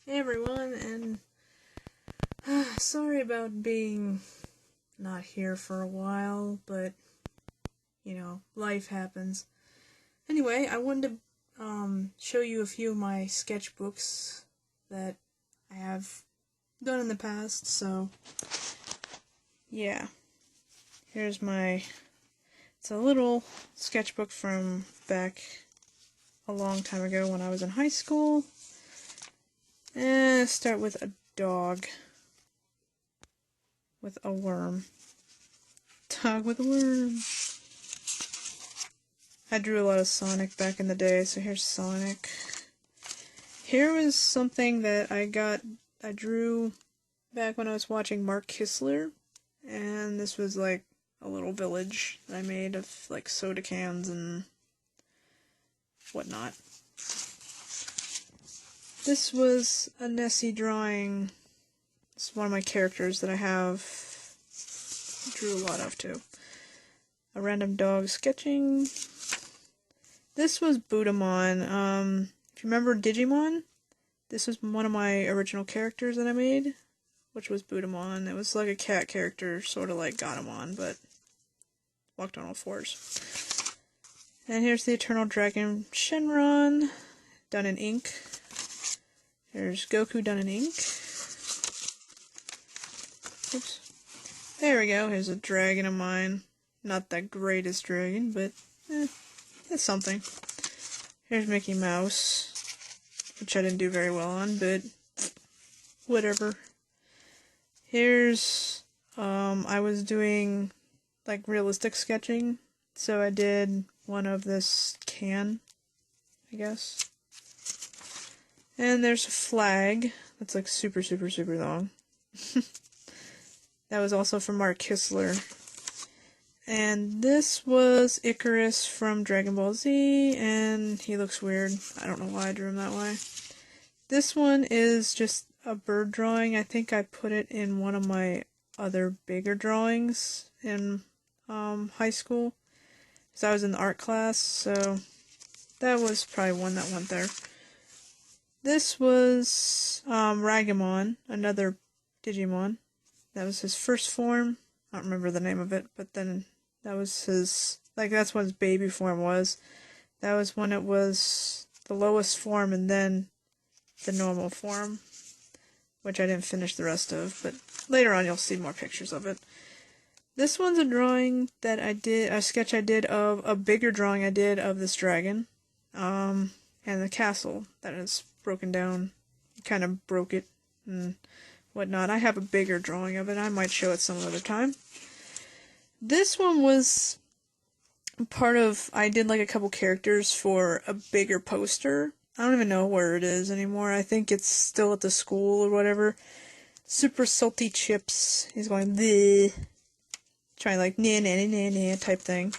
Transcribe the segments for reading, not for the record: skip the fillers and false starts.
Hey everyone, and sorry about being not here for a while, but life happens. Anyway, I wanted to show you a few of my sketchbooks that I have done in the past. So yeah, here's it's a little sketchbook from back a long time ago when I was in high school. And start with a dog with a worm. Dog with a worm. I drew a lot of Sonic back in the day, so here's Sonic. Here was something that I drew back when I was watching Mark Kistler, and this was like a little village that I made of like soda cans and whatnot. This was a Nessie drawing. It's one of my characters that I drew a lot of too. A random dog sketching. This was Budamon. If you remember Digimon, this was one of my original characters that I made, which was Budamon. It was like a cat character, sort of like Gatomon, but walked on all fours. And here's the Eternal Dragon Shenron, done in ink. There's Goku done in ink. Oops. There we go. Here's a dragon of mine. Not the greatest dragon, but it's something. Here's Mickey Mouse, which I didn't do very well on, but whatever. Here's, I was doing like realistic sketching, so I did one of this can, I guess. And there's a flag that's like super, super, super long. That was also from Mark Kistler. And this was Icarus from Dragon Ball Z, and he looks weird. I don't know why I drew him that way. This one is just a bird drawing. I think I put it in one of my other bigger drawings in high school, because I was in the art class, so that was probably one that went there. This was Ragamon, another Digimon. That was his first form. I don't remember the name of it, but then that was that's what his baby form was. That was when it was the lowest form and then the normal form, which I didn't finish the rest of, but later on you'll see more pictures of it. This one's a drawing that a sketch I did of a bigger drawing I did of this dragon, and the castle that is broken down. Kind of broke it and whatnot. I have a bigger drawing of it. I might show it some other time. This one was I did like a couple characters for a bigger poster. I don't even know where it is anymore. I think it's still at the school or whatever. Super salty chips. He's going bleh, trying like nah nah nah nah type thing.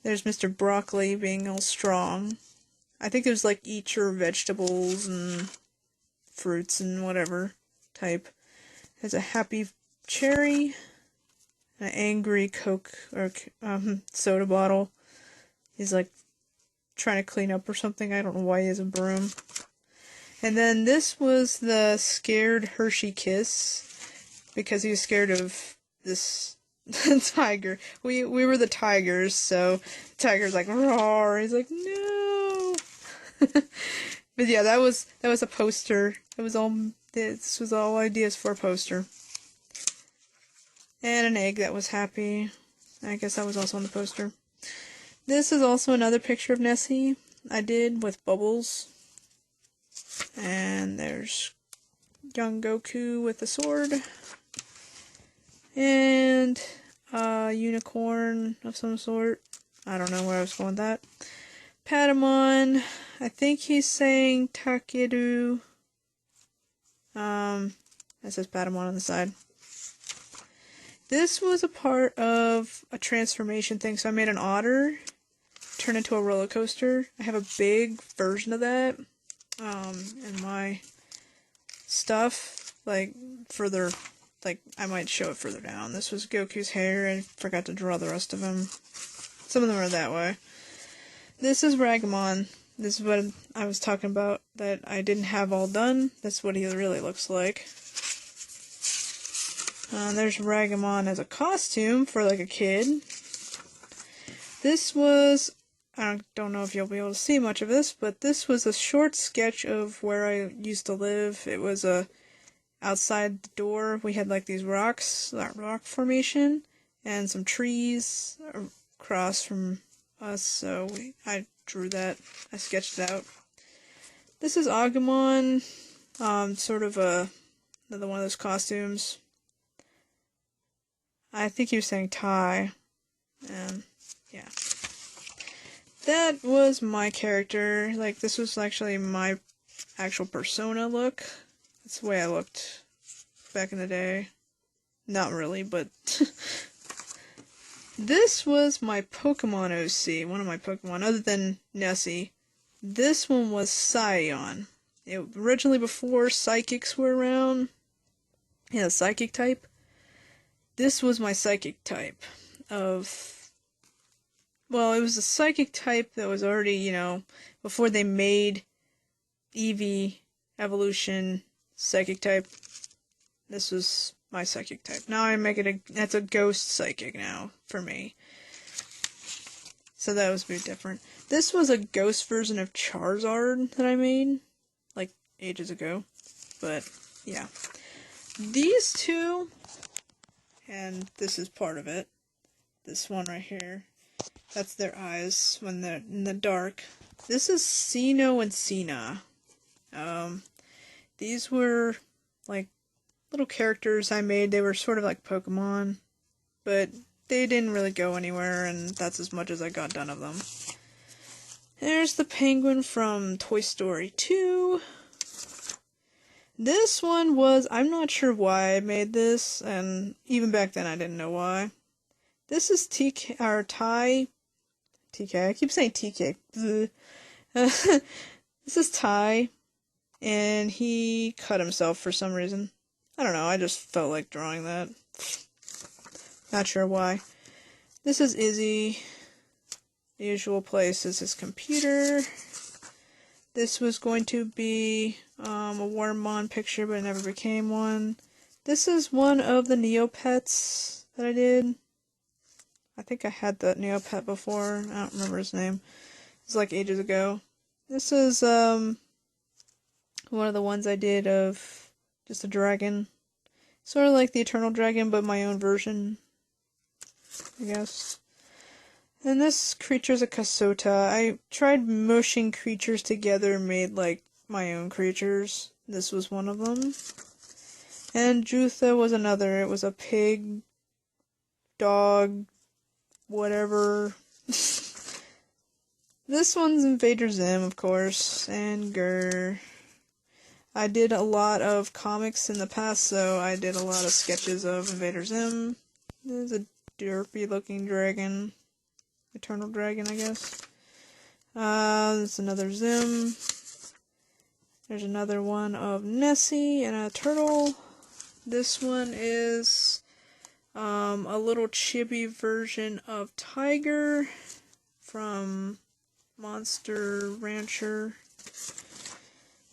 There's Mr. Broccoli being all strong. I think there's like eat your vegetables and fruits and whatever type. There's a happy cherry, an angry Coke or soda bottle. He's like trying to clean up or something. I don't know why he has a broom. And then this was the scared Hershey Kiss, because he was scared of this tiger. We were the tigers, so the tiger's like roar. He's like no. But yeah, that was a poster. This was all ideas for a poster. And an egg that was happy. I guess that was also on the poster. This is also another picture of Nessie I did with bubbles. And there's young Goku with a sword. And a unicorn of some sort. I don't know where I was going with that. Patamon. I think he's saying Takeru. That says Patamon on the side. This was a part of a transformation thing, so I made an otter turn into a roller coaster. I have a big version of that in my stuff, like further, like I might show it further down. This was Goku's hair. I forgot to draw the rest of him. Some of them are that way. This is Ragamon. This is what I was talking about that I didn't have all done. That's what he really looks like. There's Ragamon as a costume for like a kid. This was, I don't know if you'll be able to see much of this, but this was a short sketch of where I used to live. It was outside the door. We had like these rocks, that rock formation, and some trees across from us, so I drew that. I sketched it out. This is Agumon, sort of another one of those costumes. I think he was saying tie, and yeah. That was my character. Like, this was actually my actual persona look. That's the way I looked back in the day. Not really, but this was my Pokemon OC, one of my Pokemon, other than Nessie. This one was Scion. Originally, before Psychics were around, yeah, Psychic type. This was my Psychic type well, it was a Psychic type that was already, before they made Eevee Evolution Psychic type. This was my Psychic type. Now I make it that's a Ghost Psychic now, for me. So that was a bit different. This was a Ghost version of Charizard that I made, like, ages ago. But, yeah. These two, and this is part of it. This one right here. That's their eyes when they're in the dark. This is Sinnoh and Sina. These were, like, little characters I made. They were sort of like Pokemon, but they didn't really go anywhere, and that's as much as I got done of them. There's the penguin from Toy Story 2. This one was, I'm not sure why I made this, and even back then I didn't know why. This is TK, or Ty. TK, I keep saying TK. This is Ty, and he cut himself for some reason. I don't know, I just felt like drawing that. Not sure why. This is Izzy. The usual place is his computer. This was going to be a Wormmon picture, but it never became one. This is one of the Neopets that I did. I think I had that Neopet before. I don't remember his name. It was like ages ago. This is one of the ones I did of just a dragon. Sort of like the Eternal Dragon, but my own version, I guess. And this creature's a Kasota. I tried mushing creatures together and made, like, my own creatures. This was one of them. And Jutha was another. It was a pig, dog, whatever. This one's Invader Zim, of course, and Grr. I did a lot of comics in the past, so I did a lot of sketches of Invader Zim. There's a derpy looking dragon. Eternal Dragon, I guess. There's another Zim. There's another one of Nessie and a turtle. This one is a little chibi version of Tiger from Monster Rancher.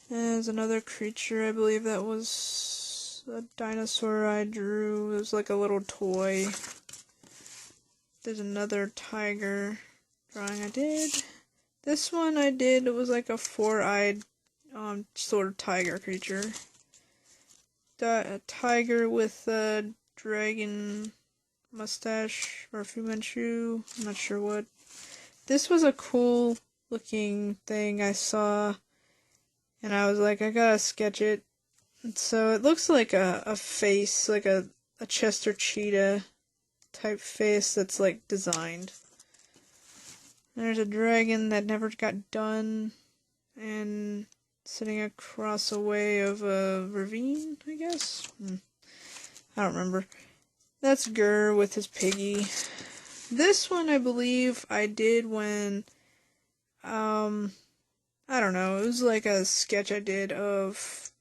There's another creature, I believe that was a dinosaur I drew. It was like a little toy. There's another tiger drawing I did. This one I did, it was like a four-eyed sort of tiger creature. A tiger with a dragon mustache or Fu Manchu, I'm not sure what. This was a cool looking thing I saw, and I was like, I gotta sketch it. And so it looks like a face, like a Chester cheetah type face that's like designed. There's a dragon that never got done, and sitting across a way of a ravine, I guess? I don't remember. That's Grr with his piggy. This one I believe I did when, I don't know, it was like a sketch I did of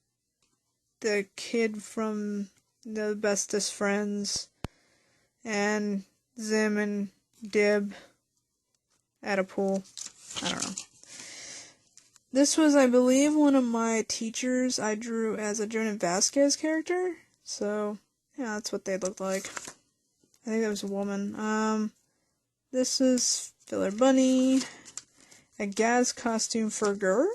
the kid from the Bestest Friends and Zim and Dib at a pool. I don't know. This was, I believe, one of my teachers I drew as a Jonan Vasquez character. So, yeah, that's what they looked like. I think that was a woman. This is Filler Bunny. A Gaz costume for Gur.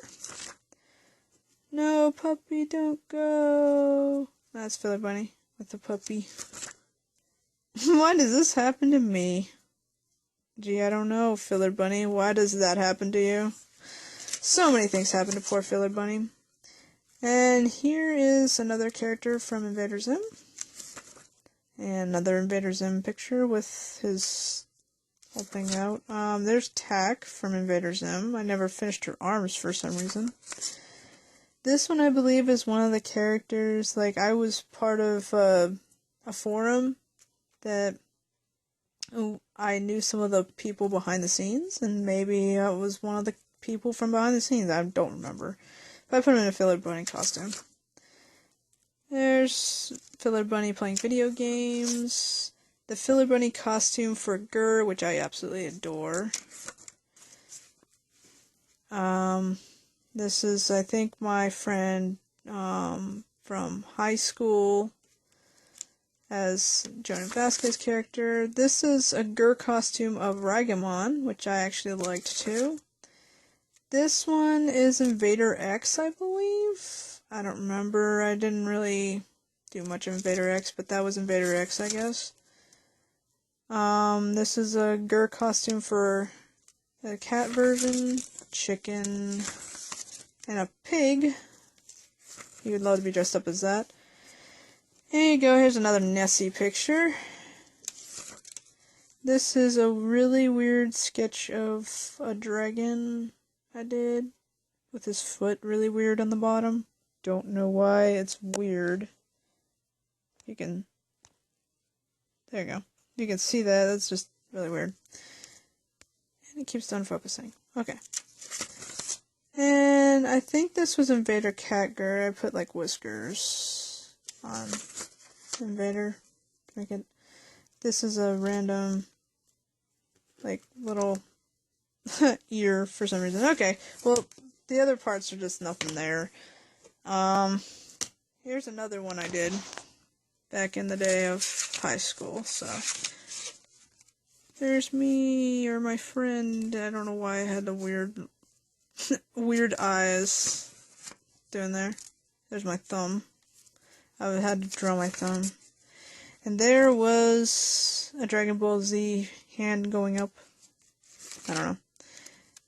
No, puppy, don't go. That's Filler Bunny with the puppy. Why does this happen to me? Gee, I don't know, Filler Bunny. Why does that happen to you? So many things happen to poor Filler Bunny. And here is another character from Invader Zim. And another Invader Zim picture with his whole thing out. There's Tack from Invader Zim. I never finished her arms for some reason. This one, I believe, is one of the characters. Like, I was part of a forum that I knew some of the people behind the scenes, and maybe I was one of the people from behind the scenes. I don't remember. But I put him in a Filler Bunny costume. There's Filler Bunny playing video games. The Filler Bunny costume for Gur, which I absolutely adore. This is, I think, my friend from high school as Jonan Vasquez character. This is a Gur costume of Ragamon, which I actually liked too. This one is Invader X, I believe. I don't remember. I didn't really do much of Invader X, but that was Invader X, I guess. This is a Gur costume for the cat version, chicken, and a pig. He would love to be dressed up as that. Here you go, here's another Nessie picture. This is a really weird sketch of a dragon I did, with his foot really weird on the bottom. Don't know why, it's weird. You can, there you go. You can see that, that's just really weird. And it keeps unfocusing. Okay. And I think this was Invader Catger. I put like whiskers on Invader to make it. This is a random, like, little ear for some reason. Okay, well, the other parts are just nothing there. Here's another one I did back in the day of high school, so. There's me, or my friend. I don't know why I had the weird weird eyes doing there. There's my thumb. I had to draw my thumb. And there was a Dragon Ball Z hand going up. I don't know.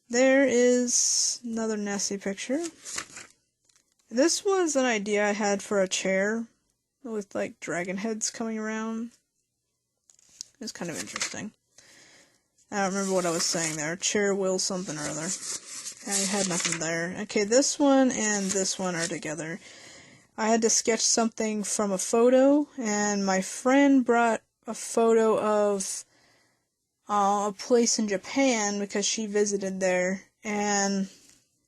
There is another Nessie picture. This was an idea I had for a chair with like dragon heads coming around. It's kind of interesting. I don't remember what I was saying there. Chair will something or other. I had nothing there. Okay, this one and this one are together. I had to sketch something from a photo, and my friend brought a photo of a place in Japan because she visited there, and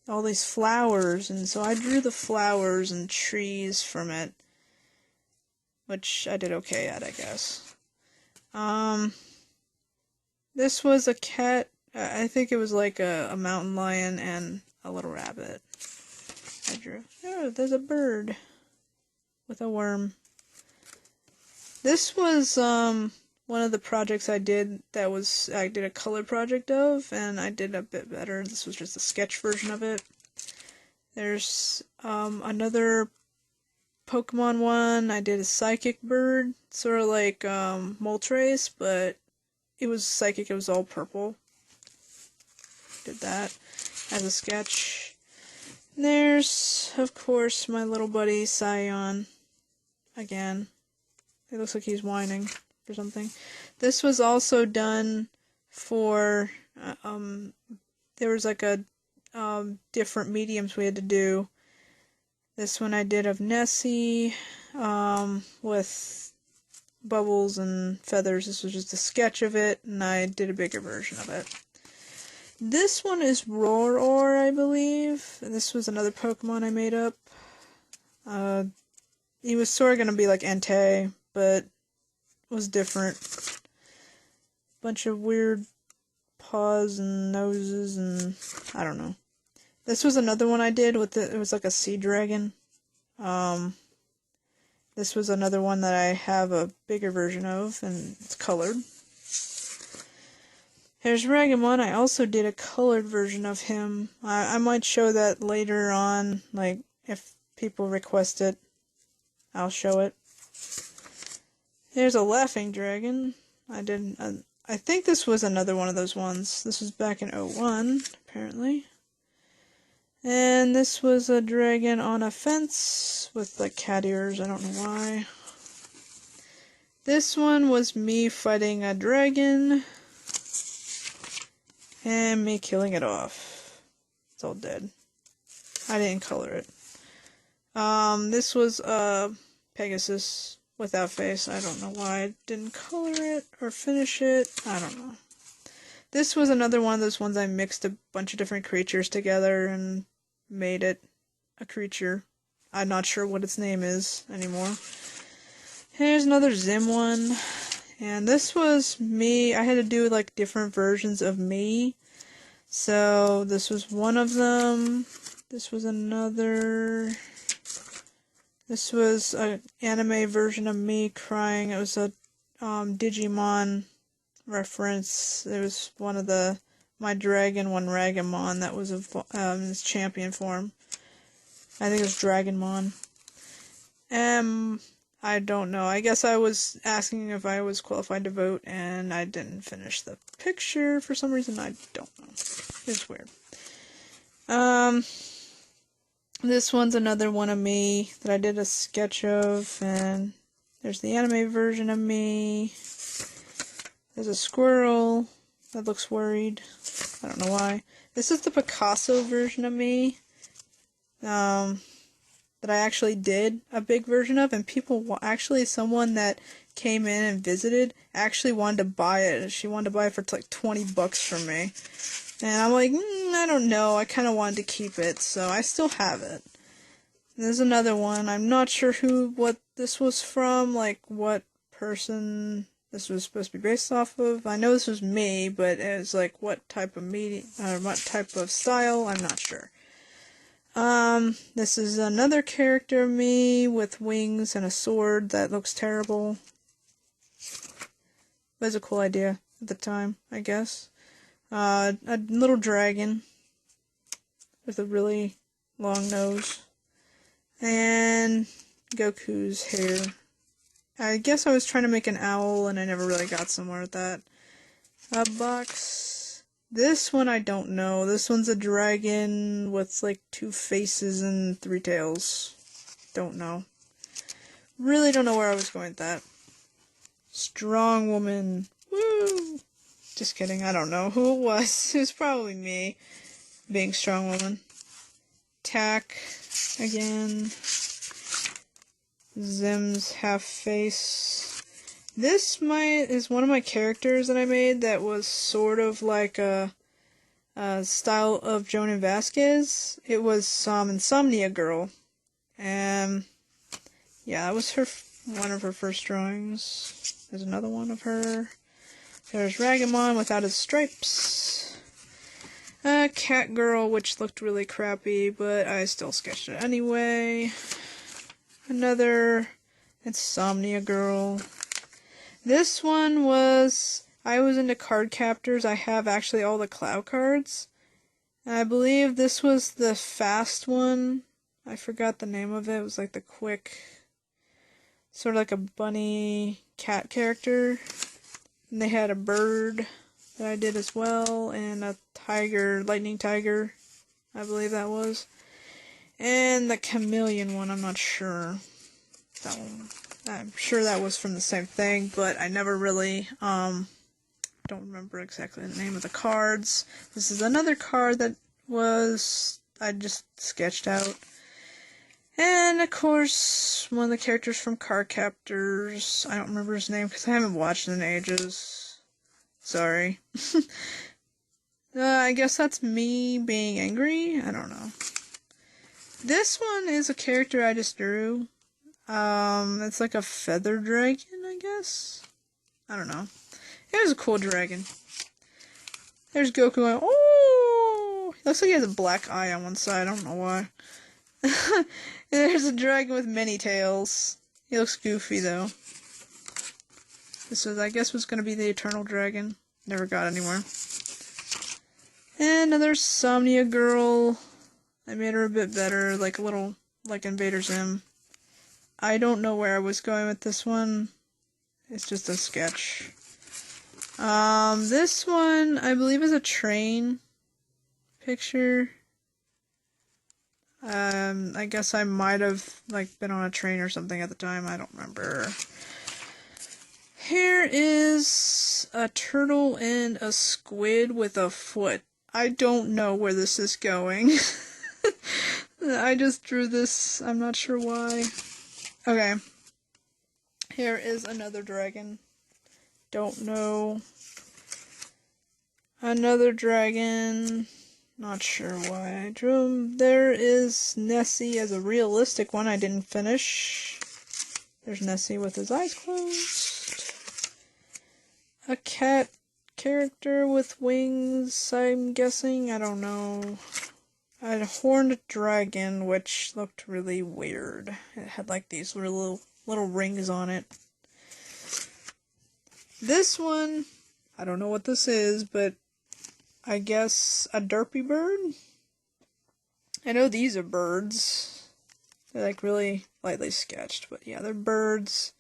all these flowers, and so I drew the flowers and trees from it, which I did okay at, I guess. This was a cat. I think it was like a mountain lion and a little rabbit I drew. Oh, there's a bird with a worm. This was one of the projects I did I did a color project of, and I did a bit better. This was just a sketch version of it. There's another Pokemon one. I did a psychic bird, sort of like Moltres, but it was psychic, it was all purple. Did that as a sketch. And there's, of course, my little buddy Scion. Again. It looks like he's whining or something. This was also done for, there was like a, different mediums we had to do. This one I did of Nessie, with bubbles and feathers. This was just a sketch of it, and I did a bigger version of it. This one is Roar, I believe. This was another Pokemon I made up. He was sort of going to be like Entei, but was different. Bunch of weird paws and noses and I don't know. This was another one I did with it was like a sea dragon. This was another one that I have a bigger version of, and it's colored. Here's Ragamon. I also did a colored version of him. I might show that later on, like, if people request it, I'll show it. Here's a laughing dragon. I think this was another one of those ones. This was back in 01, apparently. And this was a dragon on a fence with, like, cat ears. I don't know why. This one was me fighting a dragon. And me killing it off. It's all dead. I didn't color it. This was Pegasus without face. I don't know why I didn't color it or finish it. I don't know. This was another one of those ones I mixed a bunch of different creatures together and made it a creature. I'm not sure what its name is anymore. Here's another Zim one. And this was me. I had to do like different versions of me. So this was one of them. This was another. This was an anime version of me crying. It was a Digimon reference. It was one of the my Dragon One Ragamon that was his champion form. I think it was Dragonmon. I don't know. I guess I was asking if I was qualified to vote, and I didn't finish the picture for some reason. I don't know. It's weird. This one's another one of me that I did a sketch of, and there's the anime version of me. There's a squirrel that looks worried. I don't know why. This is the Picasso version of me. That I actually did a big version of, and someone that came in and visited actually wanted to buy it. She wanted to buy it for like $20 from me. And I'm like, I don't know, I kind of wanted to keep it, so I still have it. There's another one. I'm not sure what this was from, like what person this was supposed to be based off of. I know this was me, but it was like what type of what type of style, I'm not sure. This is another character of me with wings and a sword that looks terrible. It was a cool idea at the time, I guess. A little dragon with a really long nose. And Goku's hair. I guess I was trying to make an owl and I never really got somewhere with that. A box. This one I don't know. This one's a dragon with like 2 faces and 3 tails. Don't know. Really don't know where I was going with that. Strong woman. Woo! Just kidding. I don't know who it was. It was probably me being strong woman. Tack again. Zim's half face. This is one of my characters that I made that was sort of like a style of Joan Vasquez. It was Insomnia Girl. And yeah, that was one of her first drawings. There's another one of her. There's Ragamon without his stripes. Cat Girl, which looked really crappy, but I still sketched it anyway. Another Insomnia Girl. This one I was into card captors. I have actually all the Cloud cards. And I believe this was the fast one. I forgot the name of it. It was like the quick, sort of like a bunny cat character. And they had a bird that I did as well, and a tiger, lightning tiger, I believe that was. And the chameleon one, I'm not sure. That one. I'm sure that was from the same thing, but I never really, don't remember exactly the name of the cards. This is another card that I just sketched out. And, of course, one of the characters from Card Captors. I don't remember his name because I haven't watched it in ages. Sorry. I guess that's me being angry? I don't know. This one is a character I just drew. It's like a feather dragon, I guess? I don't know. It was a cool dragon. There's Goku going, oh! Looks like he has a black eye on one side, I don't know why. There's a dragon with many tails. He looks goofy though. This was, I guess, was going to be the Eternal Dragon. Never got anywhere. And another Somnia girl. I made her a bit better, like a little, like Invader Zim. I don't know where I was going with this one. It's just a sketch. This one, I believe, is a train picture. I guess I might have, like, been on a train or something at the time. I don't remember. Here is a turtle and a squid with a foot. I don't know where this is going. I just drew this. I'm not sure why. Okay. Here is another dragon. Don't know. Another dragon. Not sure why I drew him. There is Nessie as a realistic one I didn't finish. There's Nessie with his eyes closed. A cat character with wings, I'm guessing. I don't know. A horned dragon, which looked really weird. It had like these little rings on it. This one, I don't know what this is, but I guess a derpy bird? I know these are birds. They're like really lightly sketched, but yeah, they're birds.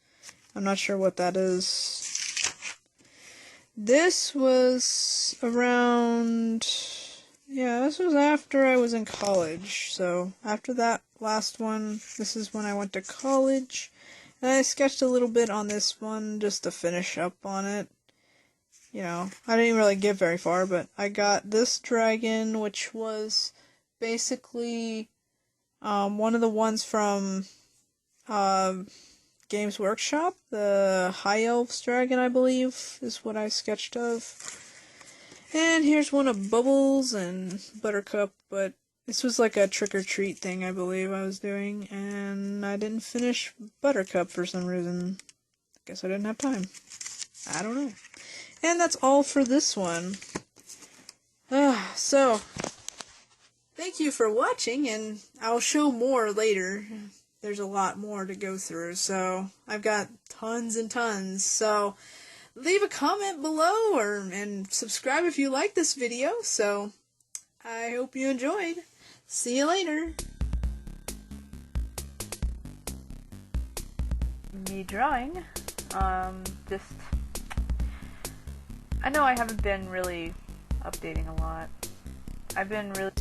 I'm not sure what that is. This was around, yeah, this was after I was in college. So after that last one, this is when I went to college. And I sketched a little bit on this one just to finish up on it. You know, I didn't really get very far, but I got this dragon, which was basically one of the ones from Games Workshop. The High Elves dragon, I believe, is what I sketched of. And here's one of Bubbles and Buttercup, but this was like a trick-or-treat thing, I believe I was doing, and I didn't finish Buttercup for some reason. Guess I didn't have time. I don't know. And that's all for this one. So, thank you for watching, and I'll show more later. There's a lot more to go through, so I've got tons and tons. So, leave a comment below and subscribe if you like this video. So, I hope you enjoyed. See you later. Me drawing. I know I haven't been really updating a lot. I've been really